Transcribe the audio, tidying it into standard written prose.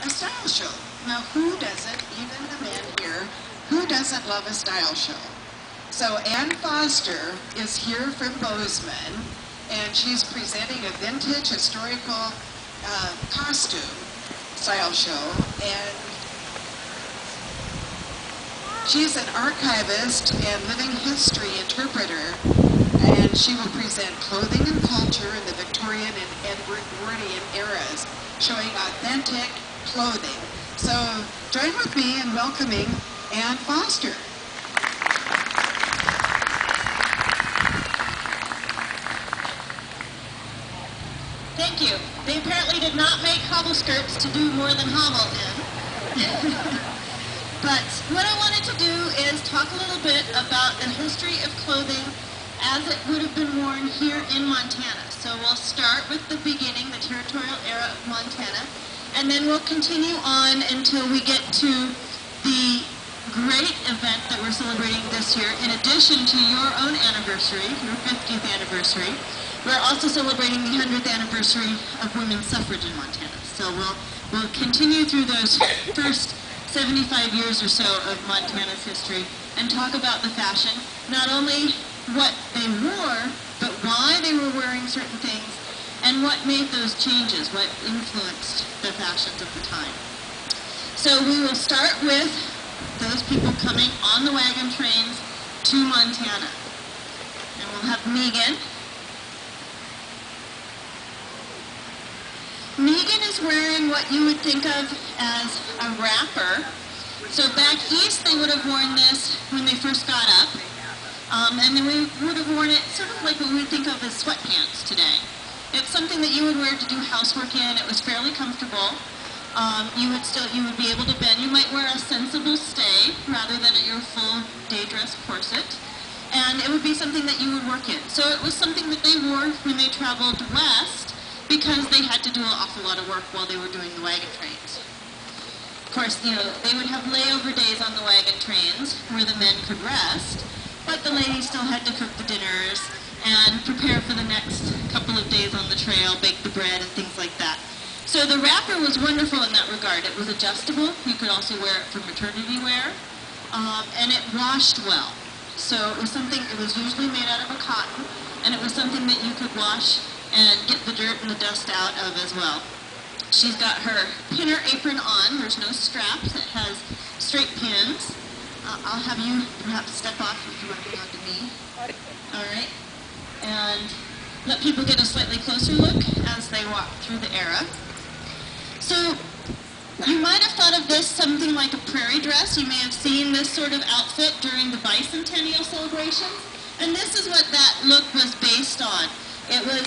a style show. Now, who doesn't, even the men here, who doesn't love a style show? So Ann Foster is here from Bozeman, and she's presenting a vintage historical costume style show, and she's an archivist and living history interpreter, and she will present clothing and culture in the Victorian and Edwardian eras, showing authentic clothing. So join with me in welcoming Ann Foster. Thank you. They apparently did not make hobble skirts to do more than hobble in. But what I wanted to do is talk a little bit about the history of clothing as it would have been worn here in Montana. So we'll start with the beginning, the territorial era of Montana, and then we'll continue on until we get to the great event that we're celebrating this year. In addition to your own anniversary, your 50th anniversary, we're also celebrating the 100th anniversary of women's suffrage in Montana. So we'll continue through those first 75 years or so of Montana's history and talk about the fashion, not only what they wore, but why they were wearing certain things and what made those changes, what influenced the fashions of the time. So we will start with those people coming on the wagon trains to Montana. And we'll have Megan. Megan is wearing what you would think of as a wrapper. So back east they would have worn this when they first got up. And then we would have worn it sort of like what we think of as sweatpants today. It's something that you would wear to do housework in. It was fairly comfortable. You would be able to bend. You might wear a sensible stay rather than your full day dress corset. And it would be something that you would work in. So it was something that they wore when they traveled west because they had to do an awful lot of work while they were doing the wagon trains. Of course, they would have layover days on the wagon trains where the men could rest, but the ladies still had to cook the dinners and prepare for the next couple of days on the trail, bake the bread and things like that. So the wrapper was wonderful in that regard. It was adjustable. You could also wear it for maternity wear, and it washed well. So it was usually made out of a cotton, and it was something that you could wash and get the dirt and the dust out of as well. She's got her pinner apron on. There's no straps. It has straight pins. I'll have you perhaps step off if you want to hang on to me. All right. And let people get a slightly closer look as they walk through the era. So you might have thought of this something like a prairie dress. You may have seen this sort of outfit during the bicentennial celebrations. And this is what that look was based on. It was